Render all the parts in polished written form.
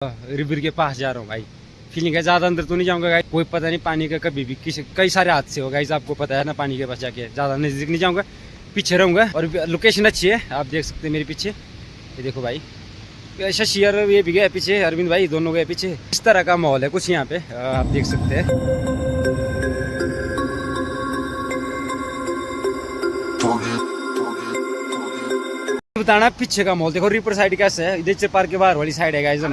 River के पास जा रहा हूँ भाई। फीलिंग है ज़्यादा अंदर तो नहीं जाऊँगा गाइस, कोई पता नहीं पानी का कभी भी किसी कई सारे हादसे हो गाइस, आपको पता है ना। पानी के पास जाके ज़्यादा नज़दीक नहीं जाऊँगा, पीछे रहूँगा। और लोकेशन अच्छी है, आप देख सकते हैं मेरे पीछे। ये देखो भाई, शशि और ये भी गए पीछे, अरविंद भाई दोनों गए पीछे। इस तरह का माहौल है कुछ यहाँ पे, आप देख सकते हैं। बताना पीछे का माहौल देखो, रिपर साइड कैसे है, नेचर पार्क के बाहर वाली साइड है गाइस।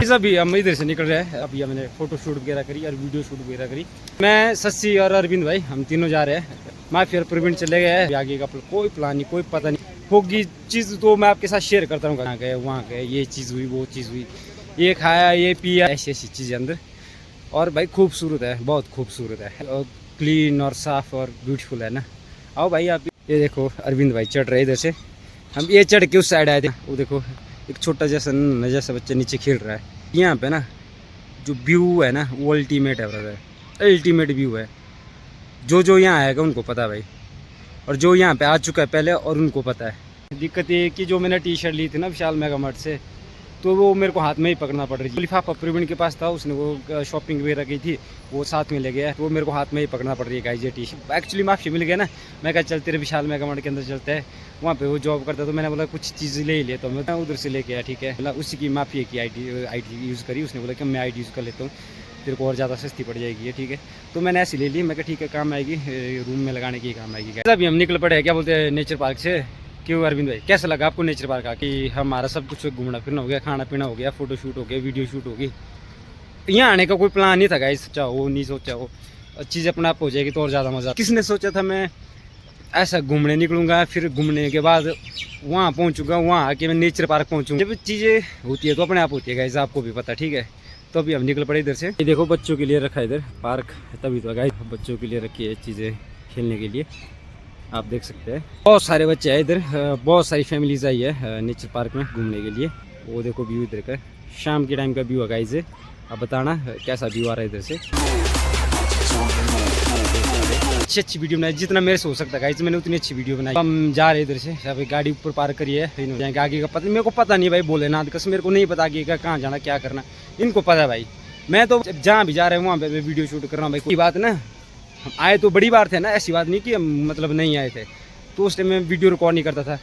अभी हम इधर से निकल रहे हैं। अभी हमने फोटो शूट वगैरह करी और वीडियो शूट वगैरह करी। मैं शशि और अरविंद भाई हम तीनों जा रहे हैं। माफी और प्रवीण चले गए हैं। आगे का कोई प्लान नहीं, कोई पता नहीं होगी चीज़ तो मैं आपके साथ शेयर करता हूँ। कहाँ गए, वहाँ गए, ये चीज़ हुई, वो चीज़ हुई, ये खाया, ये पिया, ऐसी ऐसी चीज़ें अंदर। और भाई खूबसूरत है, बहुत खूबसूरत है और क्लीन और साफ और ब्यूटीफुल है ना। आओ भाई आप। ये देखो अरविंद भाई चढ़ रहे इधर से, हम ये चढ़ के उस साइड आए थे। वो देखो एक छोटा जैसा बच्चा नीचे खेल रहा है। यहाँ पे ना जो व्यू है ना वो अल्टीमेट है ब्रदर, अल्टीमेट व्यू है। जो यहाँ आएगा उनको पता है भाई, और जो यहाँ पे आ चुका है पहले और उनको पता है। दिक्कत ये कि जो मैंने टी शर्ट ली थी ना विशाल मेगा मार्ट से, तो वो मेरे को हाथ में ही पकड़ना पड़ रही थी। लिफाफा प्रवीण के पास था, उसने वो शॉपिंग वगैरह की थी, वो साथ में ले गया, तो वो मेरे को हाथ में ही पकड़ना पड़ रही है गाइस ये टी शर्ट। एक्चुअली माफ़ी मिल गया ना, मैं कहा चलते रहे विशाल मेगा मार्ट के अंदर चलते हैं, वहाँ पे वो जॉब करता, तो मैंने बोला कुछ चीज़ ले ही ले, तो मैं उधर से लेके आया। ठीक है, मतलब उसी की माफ़ी है कि आई यूज़ करी। उसने बोला कि मैं आई यूज़ कर लेता हूँ, तेरे को और ज़्यादा सस्ती पड़ जाएगी ये। ठीक है, तो मैंने ऐसी ले ली। मैं कहा ठीक है, काम आएगी, रूम में लगाने की काम आएगी। अभी हम निकल पड़े हैं क्या बोलते हैं नेचर पार्क से। क्यों अरविंद भाई, कैसा लगा आपको नेचर पार्क का? कि हमारा सब कुछ घूमना फिरना हो गया, खाना पीना हो गया, फोटो शूट हो गया, वीडियो शूट हो गई। यहाँ आने का कोई प्लान नहीं था गाइस, सोचा हो नहीं सोचा हो, चीज़ अपने आप हो जाएगी तो और ज़्यादा मज़ा। किसने सोचा था मैं ऐसा घूमने निकलूँगा, फिर घूमने के बाद वहाँ पहुँचूँगा, वहाँ आके मैं नेचर पार्क पहुँचूँगा। जब चीज़ें होती है तो अपने आप होती है गाइस, आपको भी पता। ठीक है, तो अभी हम निकल पड़े इधर से। ये देखो बच्चों के लिए रखा है इधर पार्क, तभी तो गाइस बच्चों के लिए रखी है चीज़ें खेलने के लिए, आप देख सकते हैं। बहुत सारे बच्चे हैं इधर, बहुत सारी फैमिलीज आई है नेचर पार्क में घूमने के लिए। वो देखो व्यू इधर का, शाम के टाइम का व्यू है गाइस। आप बताना कैसा व्यू आ रहा है इधर से। अच्छी वीडियो बनाई, जितना मेरे से हो सकता है गाइस, मैंने उतनी अच्छी वीडियो बनाई। हम जा रहे इधर से, अभी गाड़ी ऊपर पार्क करी है, जाएंगे आगे का पता मेरे को पता नहीं भाई, बोले ना कसम मेरे को नहीं पता आगे का कहाँ जाना क्या करना, इनको पता है भाई। मैं तो जहाँ भी जा रहे हैं वहाँ पे वीडियो शूट कर रहा हूँ भाई। कोई बात ना, हम आए तो बड़ी बात है ना, ऐसी बात नहीं कि हम मतलब नहीं आए थे, तो उस टाइम में वीडियो रिकॉर्ड नहीं करता था।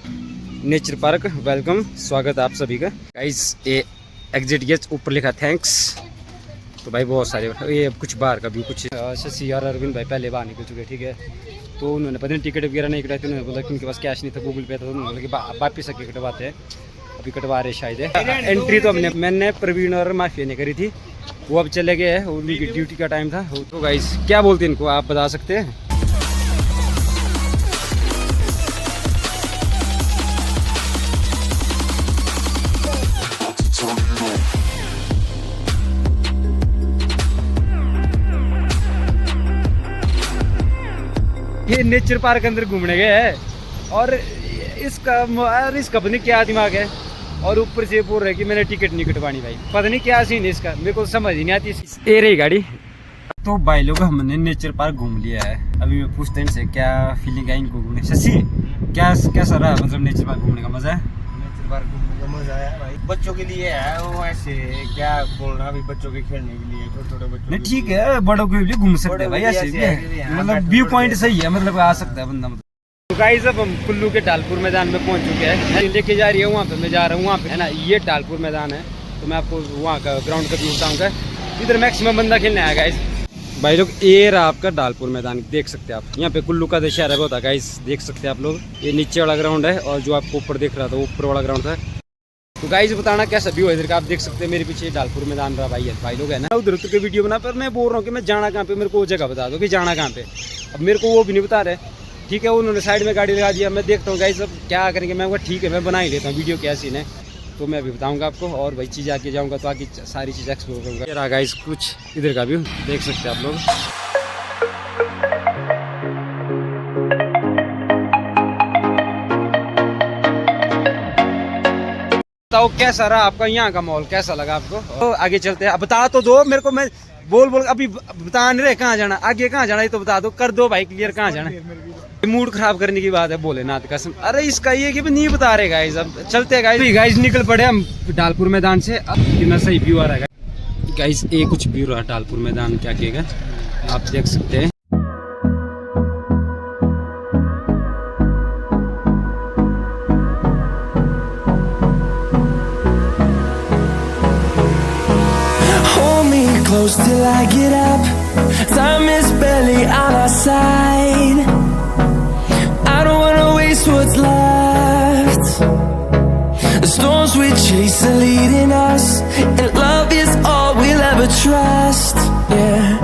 नेचर पार्क वेलकम, स्वागत आप सभी का गाइस। ये एग्जिट गेट ऊपर लिखा थैंक्स। तो भाई बहुत सारे, ये कुछ बाहर का भी कुछ। शशि और अरविंद भाई पहले बाहर निकल चुके, ठीक है, तो उन्होंने पता नहीं टिकट वगैरह नहीं कटाई, तो उन्होंने बोला कि उनके पास कैश नहीं था, गूगल पे था, तो उन्होंने बोला कि वापस आके कटवाते हैं। अभी कटवा रहे शायद है। एंट्री तो मैंने प्रवीण और माफिया ने करी थी, वो अब चले गए हैं, उनकी ड्यूटी का टाइम था। तो गाइस क्या बोलते हैं इनको, आप बता सकते हैं? ये नेचर पार्क अंदर घूमने गए हैं और इसका पता नहीं क्या दिमाग है, और ऊपर से बोल रहे कि मैंने टिकट नहीं कटवानी भाई। पता नहीं क्या सीन है इसका, मेरे को समझ ही नहीं आती। ये रही गाड़ी। तो भाई लोग हमने नेचर पार्क घूम लिया है। अभी मैं पूछते हैं इनसे क्या फीलिंग है इनको घूमने। शशि कैसा रहा, मतलब नेचर पार्क घूमने का मजा है? नेचर पार्क घूमने का मजा आया भाई, बच्चों के लिए है वो, ऐसे क्या बोल रहा, अभी बच्चों के खेलने के लिए, छोटे छोटे बच्चों। नहीं ठीक है, बड़ों के लिए घूम सकते हैं भाई, ऐसे भी है, मतलब व्यू पॉइंट सही है, मतलब आ सकता है बंदा। तो गाइस अब हम कुल्लू के ढालपुर मैदान में पहुंच चुके हैं। लेके जा रही है वहाँ पे, मैं जा रहा हूँ वहाँ पे, है ना, ये ढालपुर मैदान है। तो मैं आपको वहाँ का ग्राउंड का व्यू बताऊँगा। इधर मैक्सिमम बंदा खेलने आया गाइस। भाई लोग ये रहा आपका ढालपुर मैदान, देख सकते हैं आप। यहाँ पे कुल्लू का दशहरा होता है गाइस, देख सकते हैं आप लोग। ये नीचे वाला ग्राउंड है, और जो आपको ऊपर दिख रहा था वो ऊपर वाला ग्राउंड था। तो गाइस बताना कैसा व्यू है इधर का, आप देख सकते हैं मेरे पीछे ढालपुर मैदान रहा भाई लोग है ना। उधर उधर के वीडियो बना, पर मैं बोल रहा हूँ कि मैं जाना कहाँ पे, मेरे को वो जगह बता दो कि जाना कहाँ पे। अब मेरे को वो भी नहीं बता रहे, ठीक है, उन्होंने साइड में गाड़ी लगा दिया। मैं देखता हूँ गाइस अब क्या करेंगे। मैं ठीक है, मैं बना ही लेता हूँ वीडियो क्या सीन है, तो मैं अभी बताऊंगा आपको। और भाई चीज़ आके जाऊँगा तो आगे सारी चीज़ एक्सप्लोर करूँगा। ये रहा गाइस कुछ इधर का व्यू, देख सकते हैं आप लोग। बताओ कैसा रहा आपका यहाँ का माहौल, कैसा लगा आपको? तो आगे चलते हैं, अब बता तो दो मेरे को, मैं बोल अभी बता नहीं रहे कहाँ जाना, आगे कहाँ जाना ये तो बता दो, कर दो भाई क्लियर कहाँ जाना। मूड खराब करने की बात है भोलेनाथ कसम। अरे इसका ये कि नहीं बता रहे गाइस, अब चलते हैं गाइस निकल पड़े हम डालपुर मैदान से। अब कितना सही व्यू आ रहा है गाइस, ये कुछ व्यू रहा डालपुर मैदान क्या कहेगा आप देख सकते हैं। Close till I get up. Time is barely on our side. I don't wanna waste what's left. The storms we chase are leading us, and love is all we'll ever trust. Yeah,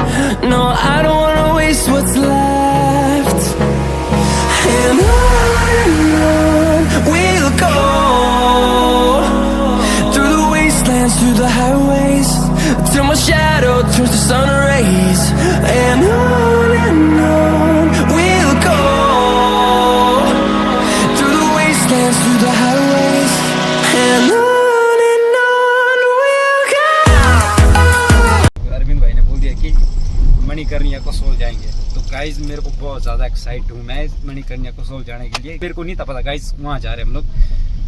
no, I don't wanna waste what's left. And on we'll go, through the wastelands, through the highways, till my shadow turns to sun rays. And on we'll go, through the wastelands, through the highways. And on we'll go. Arvind भाई ने बोल दिया कि मणिकर्णिका कसोल जाएंगे, तो guys मेरे को बहुत ज़्यादा एक्साइट हूँ मैं मणिकर्णिका कसोल जाने के लिए। मेरे को नहीं था पता गाइज वहाँ जा रहे हैं हम लोग।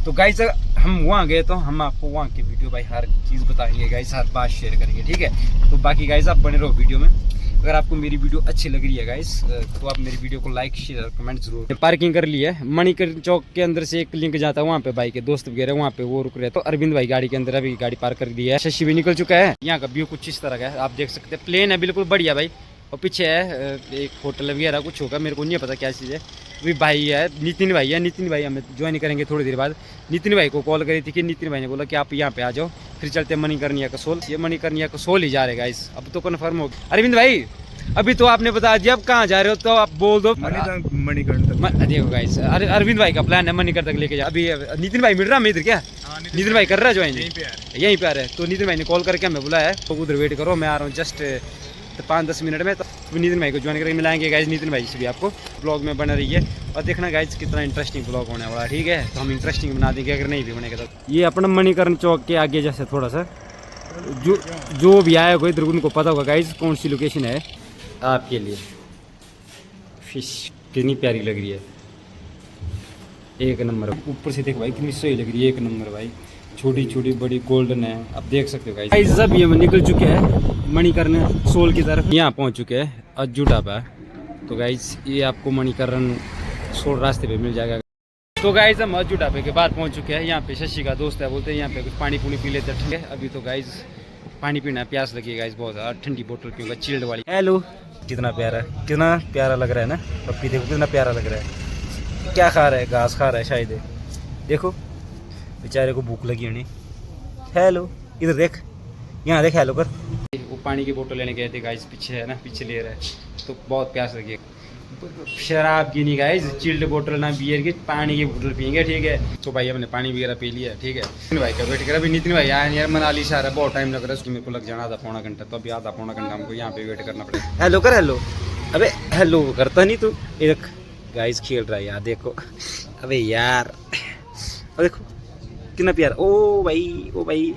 तो गाइज हम वहाँ गए तो हम आपको वहाँ की वीडियो भाई हर चीज़ बताएंगे गाइज, हर बात शेयर करेंगे, ठीक है। तो बाकी गाइज आप बने रहो वीडियो में। अगर आपको मेरी वीडियो अच्छी लग रही है गाइज तो आप मेरी वीडियो को लाइक शेयर कमेंट जरूर। पार्किंग कर ली है, मणिकर्ण चौक के अंदर से एक लिंक जाता है वहाँ पे, भाई के दोस्त वगैरह वहाँ पे वो रुक रहे। तो अरविंद भाई गाड़ी के अंदर अभी गाड़ी पार्क कर दी है, शशि भी निकल चुका है। यहाँ का व्यू कुछ इस तरह का है, आप देख सकते हैं। प्लेन है बिल्कुल बढ़िया भाई, और पीछे है एक होटल वगैरह कुछ होगा, मेरे को नहीं पता क्या चीज़ है। अभी भाई है नितिन भाई हमें ज्वाइन करेंगे थोड़ी देर बाद। नितिन भाई को कॉल करी थी कि नितिन भाई ने बोला कि आप यहाँ पे आ जाओ, फिर चलते मणिकर्णिका कसोल। ये मणिकर्णिका कसोल ही जा रहे गाइस, अब तो कन्फर्म हो। अरविंद भाई अभी तो आपने बता दिया, अब कहाँ जा रहे हो तो आप बोल दो। मणिकर्ण देखो गाइस अरविंद भाई का प्लान है मणिकर्ण तक लेके जा। अभी नितिन भाई मिल रहा है इधर क्या? नितिन भाई कर रहा है ज्वाइन, यहीं पे आ रहे हैं। तो नितिन भाई ने कॉल करके हमें बुलाया है, तो उधर वेट करो, मैं आ रहा हूँ जस्ट 5-10 मिनट में। तो नितिन भाई को ज्वाइन करके मिलाएंगे गाइज। नितिन भाई से भी आपको ब्लॉग में बना रही है और देखना गाइज कितना इंटरेस्टिंग ब्लॉग होने वाला, ठीक है। तो हम इंटरेस्टिंग बना देंगे अगर नहीं भी बनेगा तो। ये अपना मणिकर्ण चौक के आगे जैसे थोड़ा सा जो भी आया कोई इधर उनको पता होगा गाइज कौन सी लोकेशन है आपके लिए। फिश कितनी प्यारी लग रही है, एक नंबर। ऊपर से देख भाई कितनी सही लग रही है, एक नंबर भाई। छोटी छोटी बड़ी गोल्डन है, आप देख सकते हो गाइस। सब ये निकल चुके हैं मणिकर्ण सोल की तरफ, यहाँ पहुँच चुके हैं अज्जू ढाबा। तो गाइस ये आपको मणिकर्ण सोल रास्ते पे मिल जाएगा। तो गाइस हम अज्जू ढाबे के बाद पहुँच चुके हैं। यहाँ पे शशि का दोस्त है, बोलते हैं यहाँ पे कुछ पानी पूनी पी लेते हैं, ठीक है। अभी तो गाइस पानी पीना है, प्यास लगी है गाइस बहुत ज़्यादा। ठंडी बोतल पीऊँगा चिल्ड वाली। हेलो, कितना प्यारा लग रहा है ना पप्पी, देखो कितना प्यारा लग रहा है। क्या खा रहा है? घास खा रहा है शायद, देखो बेचारे को भूख लगी होनी। हेलो इधर देख, यहाँ देख, हेलो कर। वो पानी की बोतल लेने गए थे गाइस, पीछे है ना, पीछे ले रहा है, तो बहुत प्यास लगी है। शराब की नहीं गाइस, चिल्ड बोतल ना बियर की, पानी की बोतल पियेंगे, ठीक है। तो भाई हमने पानी वगैरह पी लिया, ठीक है। नितिन भाई का वेट कर, अभी नितिन भाई आया यार, मनाली से आ रहा है, बहुत टाइम लग रहा है उसको, मेरे को लग जाना आधा पौना घंटा, तो अभी आधा पौना घंटा हमको यहाँ पे वेट करना पड़ेगा। हेलो कर, हेलो। अबे हेलो करता नहीं तू, एक गाइस खेल रहा है यार, देखो। अबे यार देखो कितना प्यारा, ओ भाई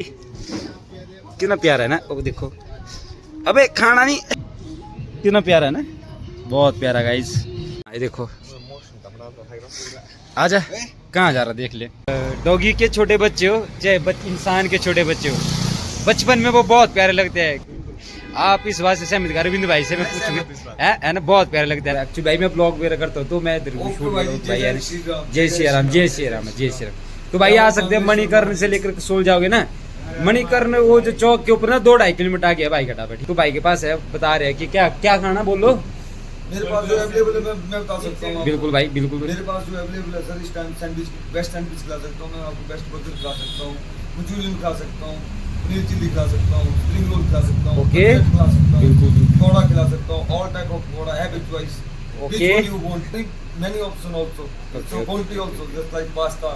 कितना प्यारा है ना, ओ देखो। अबे खाना नहीं, कितना प्यारा है ना, बहुत प्यारा गाइस। ये देखो, आजा, कहाँ जा रहा देख ले। डॉगी के छोटे बच्चे हो चाहे इंसान के छोटे बच्चे हो, बचपन में वो बहुत प्यारे लगते हैं। आप इस बात से सहमत? अरविंद भाई से मैं पूछूंगा, है ना, बहुत प्यारे लगता है। एक्चुअली भाई मैं ब्लॉग वगैरह करता हूँ, तो मैं जय श्री राम। तो भाई आ सकते हैं मणिकर्ण से लेकर सोल जाओगे ना, मणिकर्ण वो जो चौक के ऊपर ना 2-2.5 किलोमीटर आगे है भाई का ढाबा। तो भाई के पास है, बता रहे हैं कि क्या खाना, बोलो। मेरे पास जो अवेलेबल है मैं बता सकता हूँ। बिल्कुल भाई, बिल्कुल। मेरे पास जो अवेलेबल है सर, इस टाइम सैंडविच, बेस्ट सैंडविच खिला सकता हूँ मैं आपको, बेस्ट बर्गर खिला सकता हूँ, मंचूरियन खिला सकता हूँ, पनीर चिल्ली खिला सकता हूँ, स्प्रिंग रोल खिला सकता हूँ, ओके, खिला सकता हूँ, बिल्कुल, पकौड़ा खिला सकता हूँ, all type of pakora, habit choice, okay, you want many option also, so quality also, just like pasta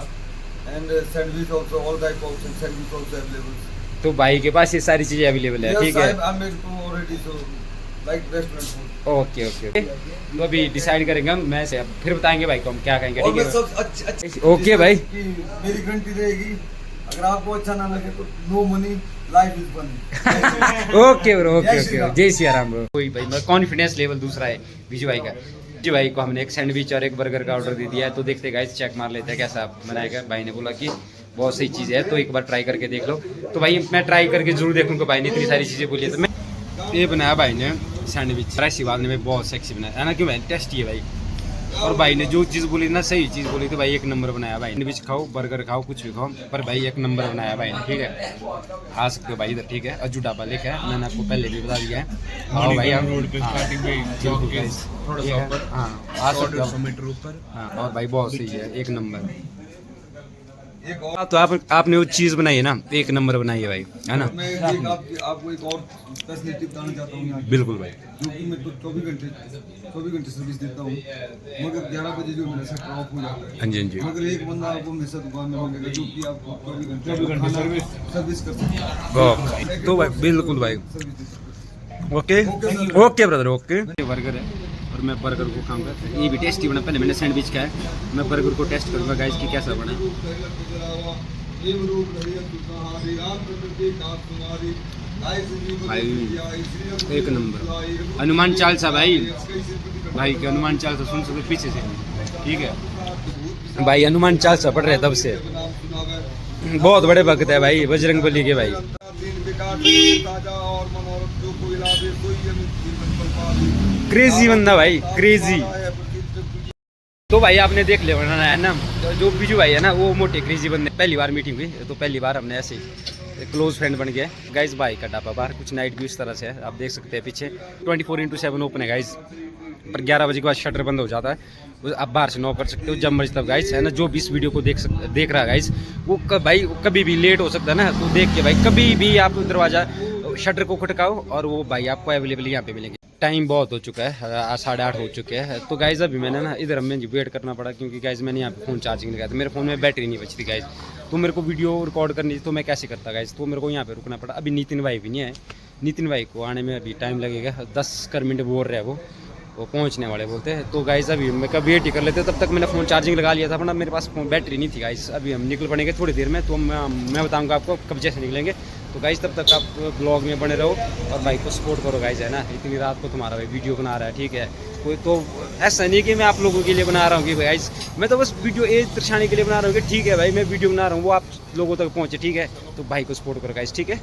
and sandwich also, all type of sandwich also available. तो भाई के पास ये सारी चीजें अवेलेबल है, ठीक है। Yes, I made two already, so like restaurant food. Okay. तो अभी डिसाइड करेंगे हम, मैं से फिर बताएंगे भाई को हम क्या कहेंगे, और ठीक मैं है। सब अच्छी ओके भाई, मेरी गारंटी रहेगी, अगर आपको अच्छा ना लगे तो no money life is funny. Okay bro, okay जय श्री ओके, राम। जय सिया राम ब्रो। कोई भाई कॉन्फिडेंस लेवल दूसरा है विजू भाई का। विजू भाई को हमने एक सैंडविच और एक बर्गर का ऑर्डर दे दिया है, तो देखते गाइस, चेक मार लेते हैं कैसा बनाएगा। भाई ने बोला कि बहुत सही चीज़ है, तो एक बार ट्राई करके देख लो। तो भाई मैं ट्राई करके जरूर देखूंगा। भाई ने इतनी सारी चीज़ें बोली है, तो मैं ये बनाया भाई ने सैंडविच। ऐसी बात ने बहुत सेक्सी बनाया है ना, क्यों भाई, टेस्टी है भाई। और भाई ने जो चीज़ बोली ना, सही चीज़ बोली, तो भाई एक नंबर बनाया भाई। सैंडविच खाओ, बर्गर खाओ, कुछ भी खाओ, पर भाई एक नंबर बनाया भाई ने, ठीक है। आ सकते हो भाई इधर, ठीक है। अज्जू ढाबा लिखा है, मैंने आपको पहले भी बता दिया है। आओ भाई, हम रोड पे स्टार्टिंग में चौक के थोड़ा सा ऊपर, हाँ आ सकते हो 150 मीटर ऊपर। हाँ। और भाई बहुत सही है, एक नंबर। एक और तो आपने वो चीज़ बनाई है ना, एक नंबर बनाई है भाई, है ना। मैं आपको एक और फैसिलिटी बताना चाहता हूँ यहाँ की। बिल्कुल भाई। जो कि मैं तो 24 घंटे सर्विस देता हूँ, मगर 11 बजे जो मेरा सेक्टर ऑफ हो जाता है। हाँ जी, हाँ जी। मगर एक बंदा आपको हमेशा दुकान में मिलेगा जो कि आपको 24 घंटे सर्विस कर सकता है। तो भाई बिल्कुल भाई, सर्विस दे सकता है। Okay okay brother, okay. Burger है और मैं बर्गर को खाऊंगा, ये भी टेस्टी बना। पहले मैंने सैंडविच खाया, मैं बर्गर को टेस्ट करूंगा गाइस कि कैसा बना। भाई एक नंबर। हनुमान चालीसा भाई, भाई के हनुमान चालीसा सुन सकते पीछे से, ठीक है भाई। हनुमान चालीसा पढ़ रहे तब से, बहुत बड़े भक्त है भाई बजरंग बली के भाई। क्रेजी बंदा भाई, क्रेजी। तो भाई आपने देख लिया बनाना है ना, जो बिजू भाई है ना, वो मोटे क्रेजी बंदे। पहली बार मीटिंग हुई, तो पहली बार हमने ऐसे क्लोज फ्रेंड बन गया गाइस। भाई का ढाबा बाहर कुछ नाइट व्यू इस तरह से है, आप देख सकते हैं पीछे। 24/7 ओपन है गाइस, पर 11 बजे के बाद शटर बंद हो जाता है। आप बाहर से नॉक कर सकते हो जब मर्जी तब गाइस, है ना। जो भी इस वीडियो को देख रहा है गाइस, वो भाई कभी भी लेट हो सकता है ना, तो देख के भाई कभी भी आप दरवाज़ा शटर को खटकाओ और वो भाई आपको अवेलेबल यहाँ पे मिलेंगे। टाइम बहुत हो चुका है, 8:30 हो चुके हैं। तो गाइस अभी मैंने ना इधर हमें वेट करना पड़ा, क्योंकि गाइस मैंने यहाँ पे फ़ोन चार्जिंग लगाया था, मेरे फ़ोन में बैटरी नहीं बचती गाइस। तो मेरे को वीडियो रिकॉर्ड करनी थी, तो मैं कैसे करता गाइस, तो मेरे को यहाँ पे रुकना पड़ा। अभी नितिन भाई भी नहीं आए, नितिन भाई को आने में अभी टाइम लगेगा, 10 मिनट बोल रहे हैं वो पहुंचने वाले बोलते हैं। तो गाइस अभी मैं कब वेट ही कर लेते, तब तक मैंने फ़ोन चार्जिंग लगा लिया था, वरना मेरे पास बैटरी नहीं थी गाइस। अभी हम निकल पड़ेंगे थोड़ी देर में, तो मैं बताऊंगा आपको कब जैसे निकलेंगे। तो गाइस तब तक आप ब्लॉग में बने रहो और भाई को सपोर्ट करो गाइस, है ना। इतनी रात को तुम्हारा भाई वीडियो बना रहा है, ठीक है। कोई तो ऐसा नहीं कि मैं आप लोगों के लिए बना रहा हूँ कि गाइस, मैं तो बस वीडियो दर्शाने के लिए बना रहा हूँ कि ठीक है भाई मैं वीडियो बना रहा हूँ, वो आप लोगों तक पहुँचे, ठीक है। तो भाई को सपोर्ट करो गाइस, ठीक है।